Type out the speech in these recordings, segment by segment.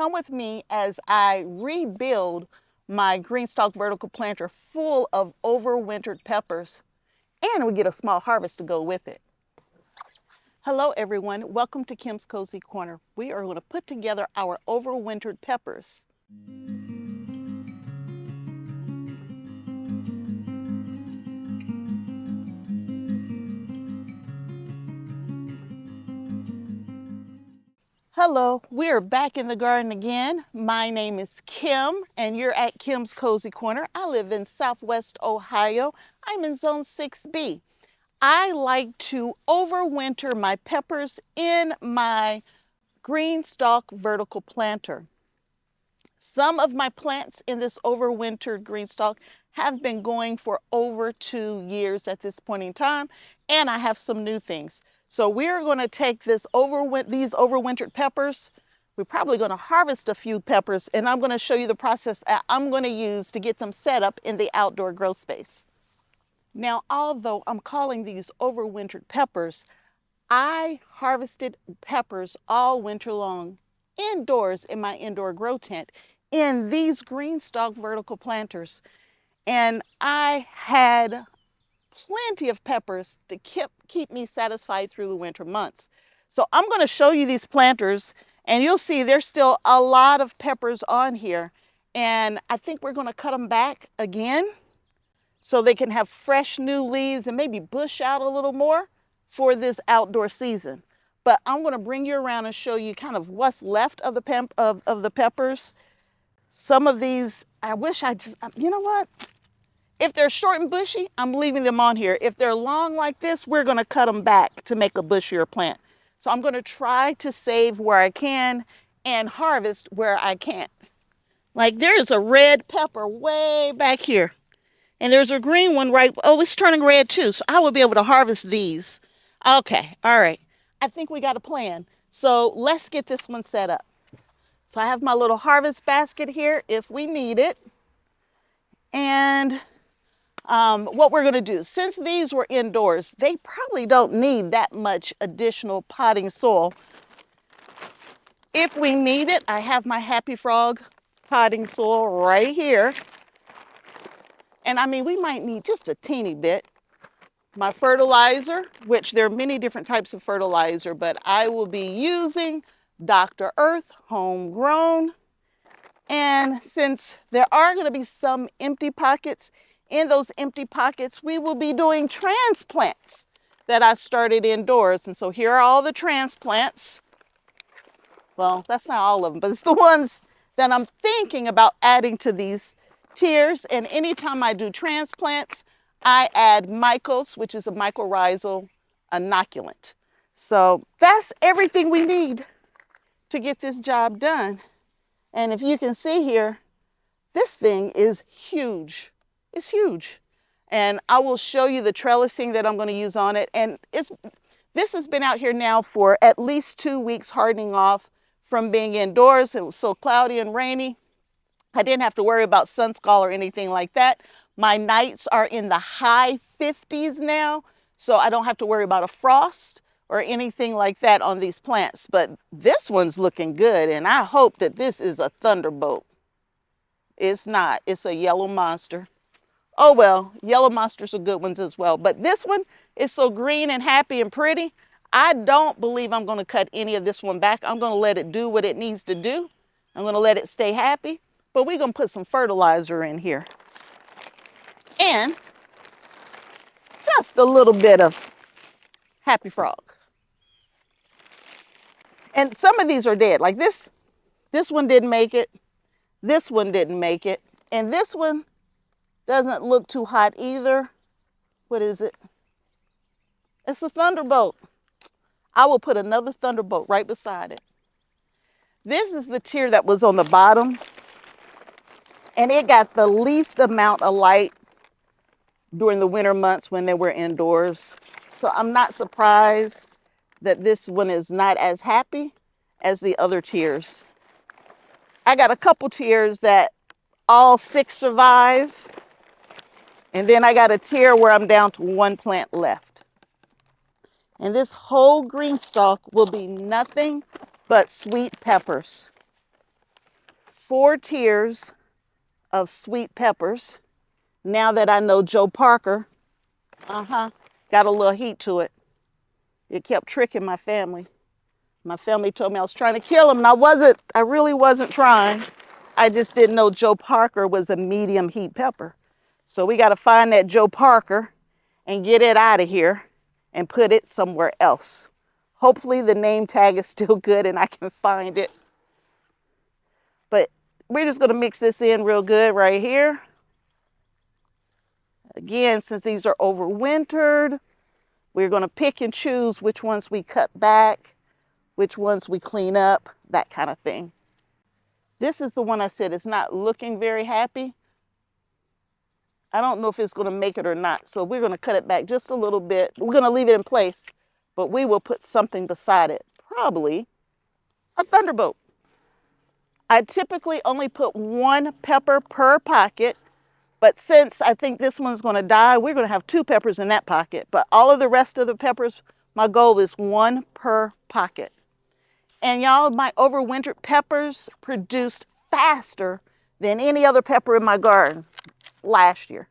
Come with me as I rebuild my GreenStalk vertical planter full of overwintered peppers, and we get a small harvest to go with it. Hello everyone, welcome to Kim's Cozy Corner. We are going to put together our overwintered peppers. Hello, we are back in the garden again. My name is Kim and you're at Kim's Cozy Corner. I live in Southwest Ohio. I'm in Zone 6B. I like to overwinter my peppers in my GreenStalk vertical planter. Some of my plants in this overwintered GreenStalk have been going for over 2 years at this point in time, and I have some new things. So we're going to take these overwintered peppers. We're probably going to harvest a few peppers, and I'm going to show you the process that I'm going to use to get them set up in the outdoor grow space. Now, although I'm calling these overwintered peppers, I harvested peppers all winter long indoors in my indoor grow tent in these GreenStalk vertical planters. And I had plenty of peppers to keep me satisfied through the winter months. So I'm going to show you these planters, and you'll see there's still a lot of peppers on here. And I think we're going to cut them back again so they can have fresh new leaves and maybe bush out a little more for this outdoor season. But I'm going to bring you around and show you kind of what's left of the peppers. Some of these, I wish you know what? If they're short and bushy, I'm leaving them on here. If they're long like this, we're going to cut them back to make a bushier plant. So I'm going to try to save where I can and harvest where I can't. Like there's a red pepper way back here. And there's a green one right, oh, it's turning red too. So I will be able to harvest these. Okay, all right. I think we got a plan. So let's get this one set up. So I have my little harvest basket here if we need it. And what we're gonna do, since these were indoors, they probably don't need that much additional potting soil. If we need it, I have my Happy Frog potting soil right here. And I mean, we might need just a teeny bit. My fertilizer, which there are many different types of fertilizer, but I will be using Dr. Earth homegrown. And since there are going to be some empty pockets, in those empty pockets, we will be doing transplants that I started indoors. And so here are all the transplants. Well, that's not all of them, but it's the ones that I'm thinking about adding to these tiers. And anytime I do transplants, I add Mykos, which is a mycorrhizal inoculant. So that's everything we need to get this job done. And if you can see here, this thing is huge. It's huge. And I will show you the trellising that I'm going to use on it. And this has been out here now for at least 2 weeks hardening off from being indoors. It was so cloudy and rainy. I didn't have to worry about sun scald or anything like that. My nights are in the high 50s now, so I don't have to worry about a frost or anything like that on these plants. But this one's looking good, and I hope that this is a thunderbolt. It's not. It's a yellow monster. Oh well, yellow monsters are good ones as well. But this one is so green and happy and pretty. I don't believe I'm going to cut any of this one back. I'm going to let it do what it needs to do. I'm going to let it stay happy. But we're going to put some fertilizer in here. And just a little bit of Happy Frog. And some of these are dead. Like this one didn't make it. This one didn't make it. And this one doesn't look too hot either. What is it? It's a thunderbolt. I will put another thunderbolt right beside it. This is the tier that was on the bottom. And it got the least amount of light during the winter months when they were indoors. So I'm not surprised that this one is not as happy as the other tiers. I got a couple tiers that all 6 survive. And then I got a tier where I'm down to 1 plant left. And this whole GreenStalk will be nothing but sweet peppers. 4 tiers of sweet peppers. Now that I know Joe Parker, got a little heat to it. It kept tricking my family. My family told me I was trying to kill him, and I really wasn't trying. I just didn't know Joe Parker was a medium heat pepper. So we got to find that Joe Parker and get it out of here and put it somewhere else. Hopefully the name tag is still good and I can find it. But we're just going to mix this in real good right here. Again, since these are overwintered, we're going to pick and choose which ones we cut back, which ones we clean up, that kind of thing. This is the one I said is not looking very happy. I don't know if it's going to make it or not, so we're going to cut it back just a little bit. We're going to leave it in place, but we will put something beside it, probably a thunderbolt. I typically only put 1 pepper per pocket, but since I think this one's going to die, we're going to have 2 peppers in that pocket. But all of the rest of the peppers, my goal is 1 per pocket. And y'all, my overwintered peppers produced faster than any other pepper in my garden last year.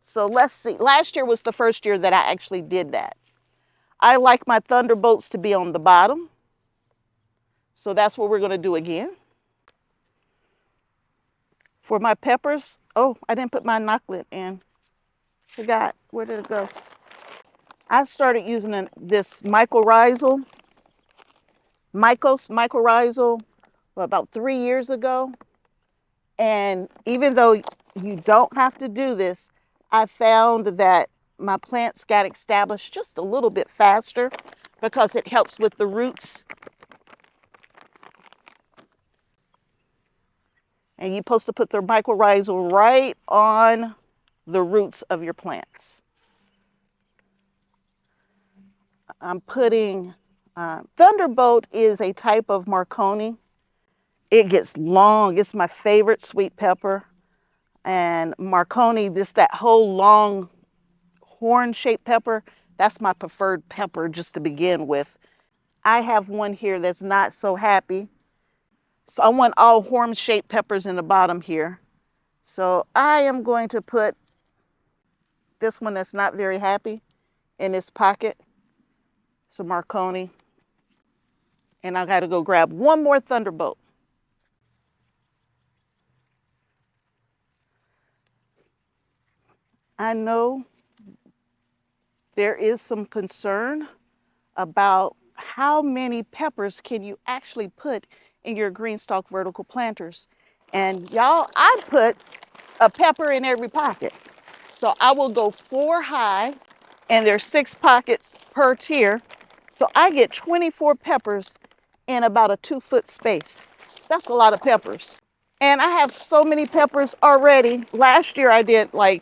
So let's see. Last year was the first year that I actually did that. I like my thunderbolts to be on the bottom. So that's what we're going to do again. For my peppers, oh, I didn't put my knocklet in. Forgot. Where did it go? I started using this Mykos mycorrhizal about 3 years ago. And even though you don't have to do this, I found that my plants got established just a little bit faster because it helps with the roots. And you're supposed to put the mycorrhizal right on the roots of your plants. I'm putting, Thunderbolt is a type of Marconi. It gets long. It's my favorite sweet pepper. And Marconi, just that whole long horn-shaped pepper, that's my preferred pepper just to begin with. I have one here that's not so happy. So I want all horn-shaped peppers in the bottom here. So I am going to put this one that's not very happy in this pocket. It's a Marconi. And I got to go grab one more Thunderbolt. I know there is some concern about how many peppers can you actually put in your GreenStalk vertical planters. And y'all, I put a pepper in every pocket. So I will go 4 high, and there's 6 pockets per tier. So I get 24 peppers in about a 2-foot space. That's a lot of peppers. And I have so many peppers already. Last year I did I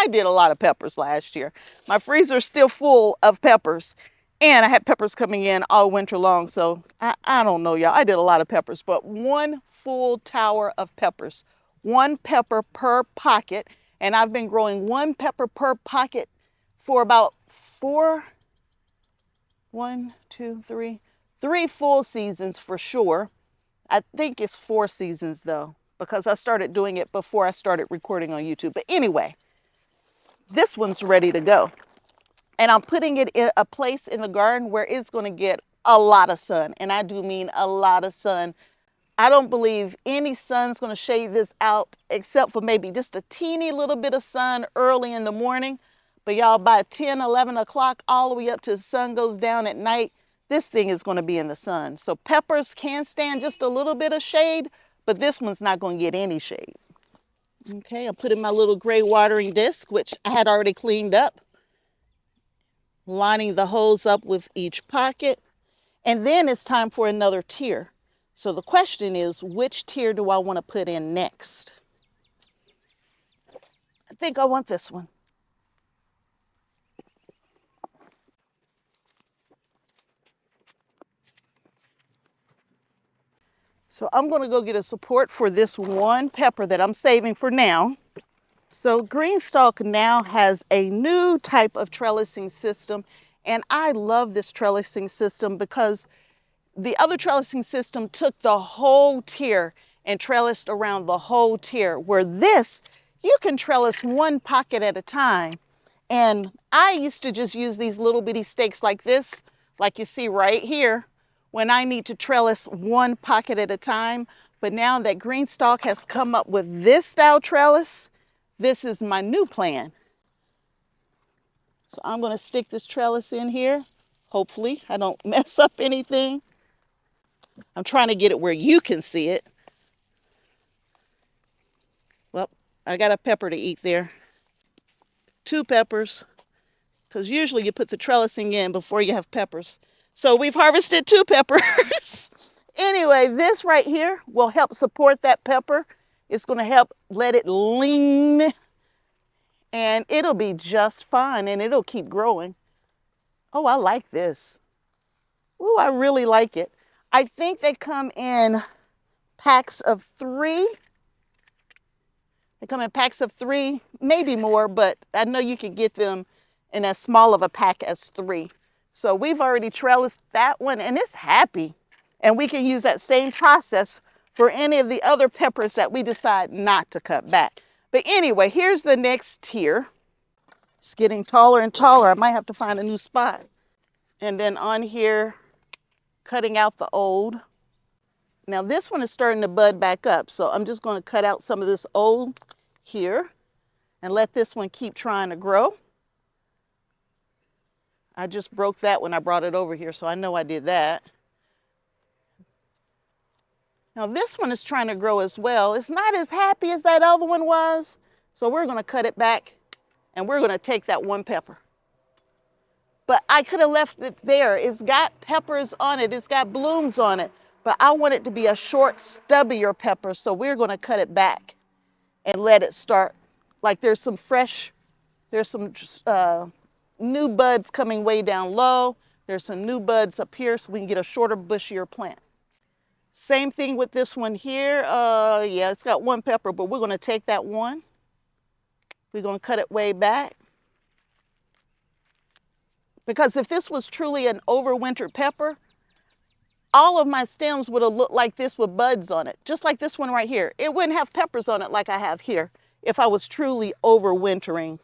did a lot of peppers last year. My freezer's still full of peppers. And I had peppers coming in all winter long. So I don't know, y'all. I did a lot of peppers, but 1 full tower of peppers. 1 pepper per pocket. And I've been growing 1 pepper per pocket for about 3 full seasons for sure. I think it's 4 seasons though, because I started doing it before I started recording on YouTube. But anyway, this one's ready to go. And I'm putting it in a place in the garden where it's going to get a lot of sun. And I do mean a lot of sun. I don't believe any sun's going to shade this out except for maybe just a teeny little bit of sun early in the morning. But y'all, by 10, 11 o'clock, all the way up to the sun goes down at night, this thing is going to be in the sun. So peppers can stand just a little bit of shade, but this one's not going to get any shade. Okay, I'm putting my little gray watering disc, which I had already cleaned up, lining the holes up with each pocket. And then it's time for another tier. So the question is, which tier do I want to put in next? I think I want this one. So I'm going to go get a support for this 1 pepper that I'm saving for now. So GreenStalk now has a new type of trellising system, and I love this trellising system because the other trellising system took the whole tier and trellised around the whole tier, where this, you can trellis one pocket at a time. And I used to just use these little bitty stakes like this, like you see right here, when I need to trellis one pocket at a time. But now that GreenStalk has come up with this style trellis, this is my new plan. So I'm going to stick this trellis in here. Hopefully I don't mess up anything. I'm trying to get it where you can see it. Well, I got a pepper to eat there. 2 peppers, because usually you put the trellising in before you have peppers. So we've harvested 2 peppers. Anyway, this right here will help support that pepper. It's going to help let it lean, and it'll be just fine, and it'll keep growing. Oh, I like this. Ooh, I really like it. I think they come in packs of 3. They come in packs of 3, maybe more, but I know you can get them in as small of a pack as 3. So we've already trellised that one, and it's happy. And we can use that same process for any of the other peppers that we decide not to cut back. But anyway, here's the next tier. It's getting taller and taller. I might have to find a new spot. And then on here, cutting out the old. Now this one is starting to bud back up, so I'm just going to cut out some of this old here and let this one keep trying to grow. I just broke that when I brought it over here, so I know I did that. Now this one is trying to grow as well. It's not as happy as that other one was, so we're going to cut it back and we're going to take that 1 pepper. But I could have left it there. It's got peppers on it. It's got blooms on it. But I want it to be a short, stubbier pepper, so we're going to cut it back and let it start. Like there's some new buds coming way down low. There's some new buds up here, so we can get a shorter, bushier plant. Same thing with this one here. Yeah, it's got 1 pepper, but we're going to take that one. We're going to cut it way back. Because if this was truly an overwintered pepper, all of my stems would have looked like this with buds on it, just like this one right here. It wouldn't have peppers on it like I have here if I was truly overwintering.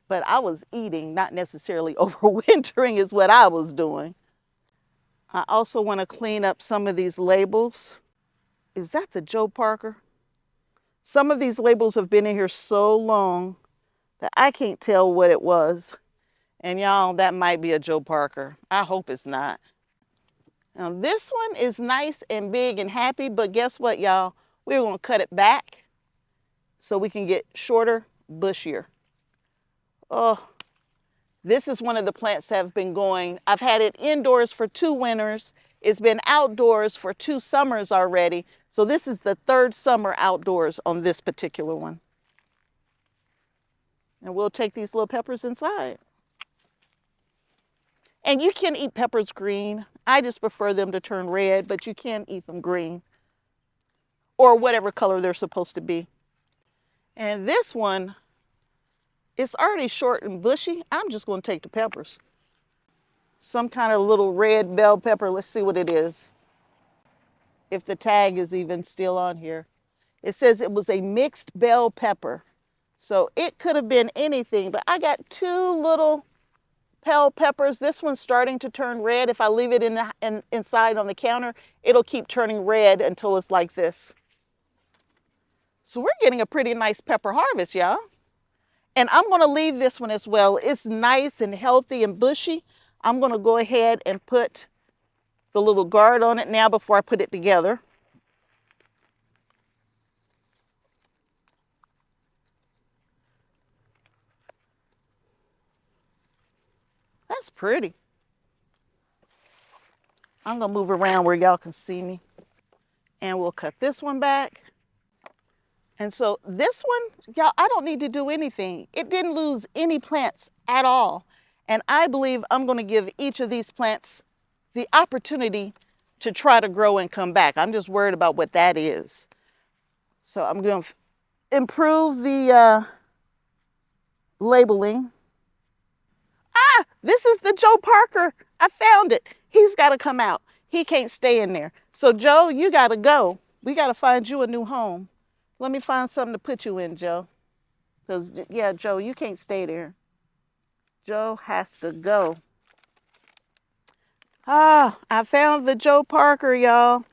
But I was eating, not necessarily overwintering is what I was doing. I also want to clean up some of these labels. Is that the Joe Parker? Some of these labels have been in here so long that I can't tell what it was. And y'all, that might be a Joe Parker. I hope it's not. Now this one is nice and big and happy, but guess what, y'all? We're going to cut it back so we can get shorter, bushier. Oh, this is one of the plants that have been going. I've had it indoors for 2 winters. It's been outdoors for 2 summers already. So this is the 3rd summer outdoors on this particular one. And we'll take these little peppers inside. And you can eat peppers green. I just prefer them to turn red, but you can eat them green or whatever color they're supposed to be. And this one, it's already short and bushy. I'm just going to take the peppers. Some kind of little red bell pepper. Let's see what it is. If the tag is even still on here. It says it was a mixed bell pepper. So it could have been anything, but I got 2 little bell peppers. This one's starting to turn red. If I leave it inside on the counter, it'll keep turning red until it's like this. So we're getting a pretty nice pepper harvest, y'all. And I'm going to leave this one as well. It's nice and healthy and bushy. I'm going to go ahead and put the little guard on it now before I put it together. That's pretty. I'm going to move around where y'all can see me. And we'll cut this one back. And so this one, y'all, I don't need to do anything. It didn't lose any plants at all. And I believe I'm going to give each of these plants the opportunity to try to grow and come back. I'm just worried about what that is. So I'm going to improve the labeling. Ah, this is the Joe Parker. I found it. He's got to come out. He can't stay in there. So Joe, you got to go. We got to find you a new home. Let me find something to put you in, Joe. Because, yeah, Joe, you can't stay there. Joe has to go. Ah, I found the Joe Parker, y'all.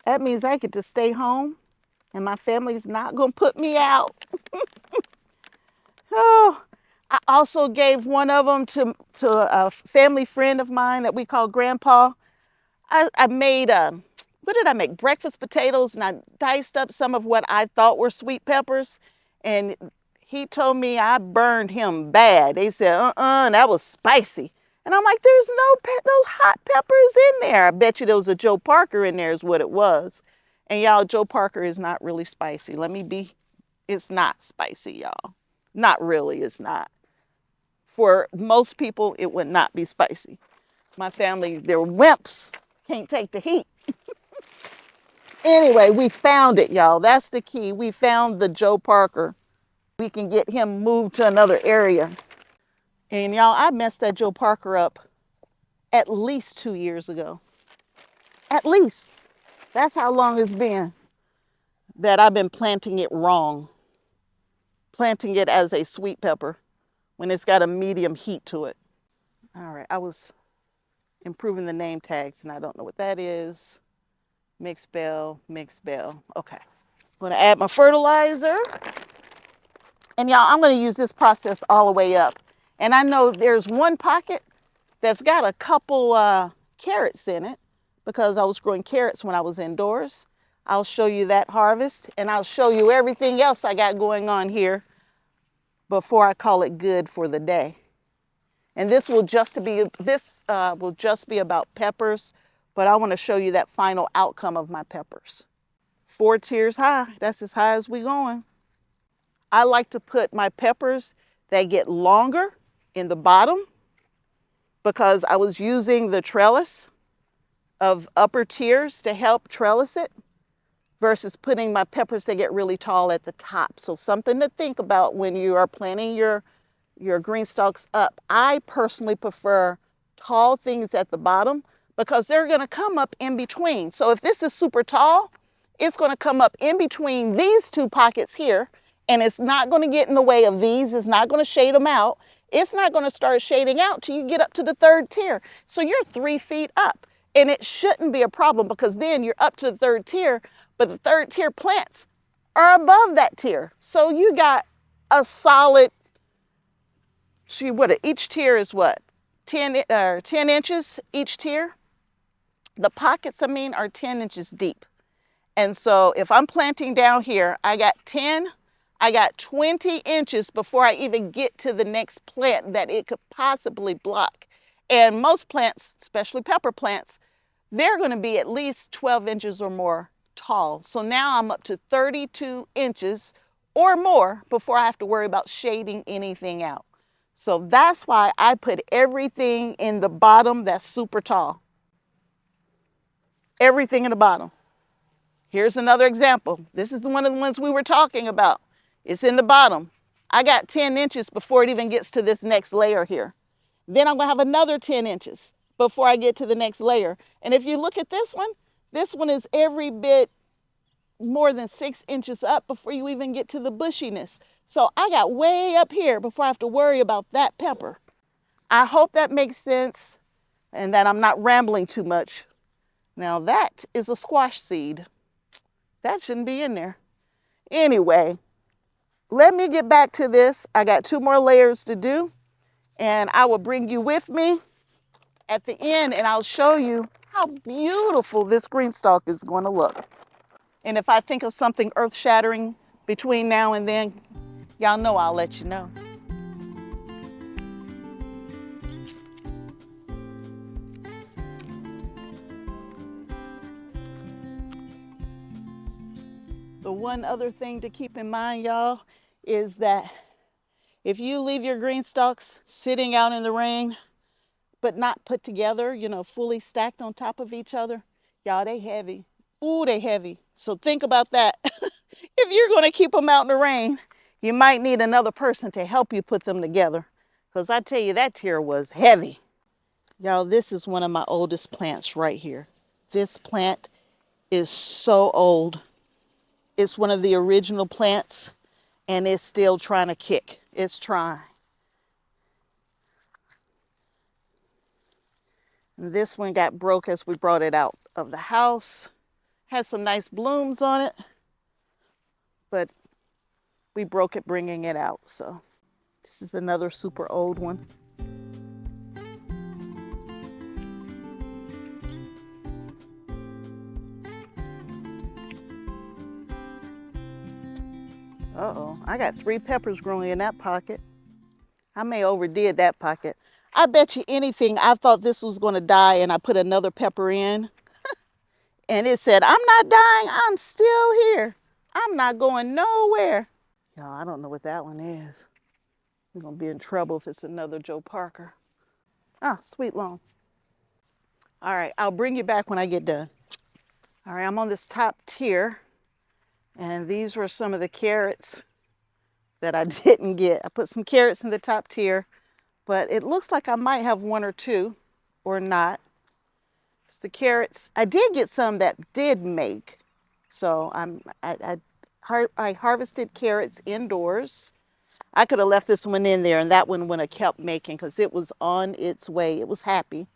That means I get to stay home and my family's not going to put me out. Oh, I also gave one of them to a family friend of mine that we call Grandpa. I made, what did I make? Breakfast potatoes, and I diced up some of what I thought were sweet peppers. And he told me I burned him bad. They said, that was spicy. And I'm like, there's no hot peppers in there. I bet you there was a Joe Parker in there is what it was. And y'all, Joe Parker is not really spicy. It's not spicy, y'all. Not really, it's not. For most people, it would not be spicy. My family, they're wimps, can't take the heat. Anyway, we found it, y'all. That's the key. We found the Joe Parker. We can get him moved to another area. And y'all, I messed that Joe Parker up at least 2 years ago. At least. That's how long it's been that I've been planting it wrong. Planting it as a sweet pepper when it's got a medium heat to it. All right, I was improving the name tags and I don't know what that is. Mixed bell. Okay. I'm gonna add my fertilizer. And y'all, I'm gonna use this process all the way up. And I know there's one pocket that's got a couple carrots in it because I was growing carrots when I was indoors. I'll show you that harvest and I'll show you everything else I got going on here before I call it good for the day. And this will just be about peppers, but I want to show you that final outcome of my peppers. 4 tiers high. That's as high as we going. I like to put my peppers that get longer in the bottom because I was using the trellis of upper tiers to help trellis it versus putting my peppers that get really tall at the top. So something to think about when you are planting your green stalks up. I personally prefer tall things at the bottom because they're going to come up in between. So if this is super tall, it's going to come up in between these two pockets here, and it's not going to get in the way of these. It's not going to shade them out. It's not going to start shading out till you get up to the 3rd tier. So you're 3 feet up, and it shouldn't be a problem because then you're up to the 3rd tier, but the 3rd tier plants are above that tier. So you got a solid, each tier is what? 10 inches each tier. The pockets, are 10 inches deep. And so if I'm planting down here, I got 20 inches before I even get to the next plant that it could possibly block. And most plants, especially pepper plants, they're going to be at least 12 inches or more tall. So now I'm up to 32 inches or more before I have to worry about shading anything out. So that's why I put everything in the bottom that's super tall. Everything in the bottom. Here's another example. This is one of the ones we were talking about. It's in the bottom. I got 10 inches before it even gets to this next layer here. Then I'm going to have another 10 inches before I get to the next layer. And if you look at this one is every bit more than 6 inches up before you even get to the bushiness. So I got way up here before I have to worry about that pepper. I hope that makes sense and that I'm not rambling too much. Now that is a squash seed. That shouldn't be in there. Anyway, let me get back to this. I got 2 more layers to do, and I will bring you with me at the end, and I'll show you how beautiful this green stalk is going to look. And if I think of something earth-shattering between now and then, y'all know I'll let you know. The one other thing to keep in mind, y'all, is that if you leave your green stalks sitting out in the rain, but not put together, fully stacked on top of each other, y'all, they heavy. Ooh, they heavy. So think about that. If you're going to keep them out in the rain, you might need another person to help you put them together. Because I tell you, that tier was heavy. Y'all, this is one of my oldest plants right here. This plant is so old. It's one of the original plants, and it's still trying to kick. It's trying. And this one got broke as we brought it out of the house. Had some nice blooms on it, but we broke it bringing it out. So this is another super old one. Uh-oh, I got 3 peppers growing in that pocket. I may overdid that pocket. I bet you anything, I thought this was going to die, and I put another pepper in, and it said, I'm not dying, I'm still here. I'm not going nowhere. Y'all, I don't know what that one is. I'm going to be in trouble if it's another Joe Parker. Ah, sweet loam. All right, I'll bring you back when I get done. All right, I'm on this top tier, and these were some of the carrots that I didn't get. I put some carrots in the top tier, but it looks like I might have 1 or 2 or not. It's the carrots. I did get some that did make. So I harvested carrots indoors. I could have left this one in there, and that one would have kept making because it was on its way. It was happy.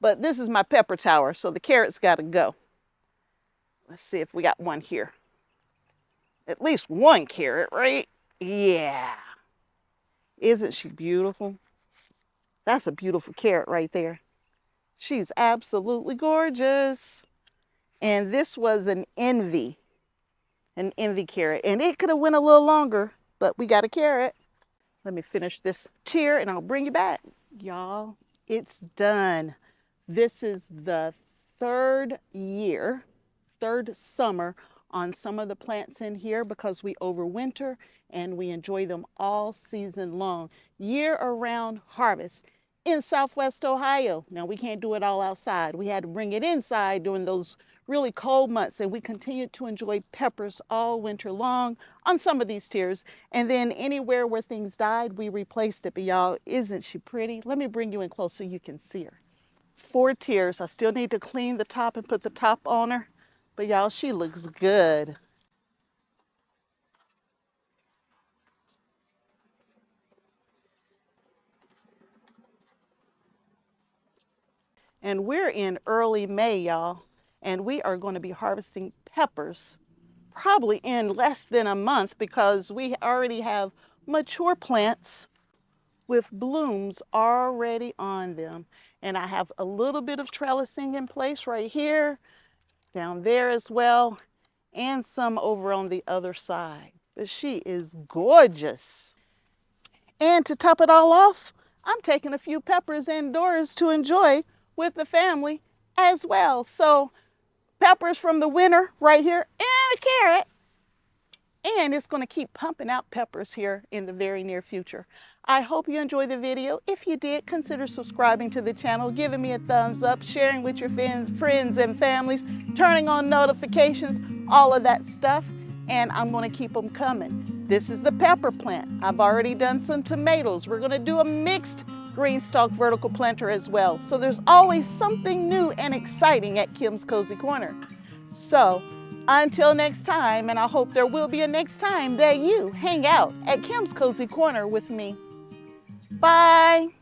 But this is my pepper tower, so the carrots got to go. Let's see if we got one here. At least 1 carrot, right? Yeah. Isn't she beautiful? That's a beautiful carrot right there. She's absolutely gorgeous. And this was an envy carrot. And it could have went a little longer, but we got a carrot. Let me finish this tier and I'll bring you back. Y'all, it's done. This is the 3rd year, 3rd summer on some of the plants in here because we overwinter and we enjoy them all season long. Year-around harvest in Southwest Ohio. Now, we can't do it all outside. We had to bring it inside during those really cold months, and we continued to enjoy peppers all winter long on some of these tiers. And then anywhere where things died, we replaced it. But y'all, isn't she pretty? Let me bring you in close so you can see her. 4 tiers. I still need to clean the top and put the top on her. But y'all, she looks good. And we're in early May, y'all, and we are going to be harvesting peppers probably in less than a month because we already have mature plants with blooms already on them. And I have a little bit of trellising in place right here, down there as well, and some over on the other side. But she is gorgeous. And to top it all off, I'm taking a few peppers indoors to enjoy with the family as well. So peppers from the winter right here and a carrot. And it's going to keep pumping out peppers here in the very near future. I hope you enjoyed the video. If you did, consider subscribing to the channel, giving me a thumbs up, sharing with your friends and families, turning on notifications, all of that stuff. And I'm going to keep them coming. This is the pepper plant. I've already done some tomatoes. We're going to do a mixed GreenStalk vertical planter as well. So there's always something new and exciting at Kim's Cozy Corner. So until next time, and I hope there will be a next time that you hang out at Kim's Cozy Corner with me. Bye.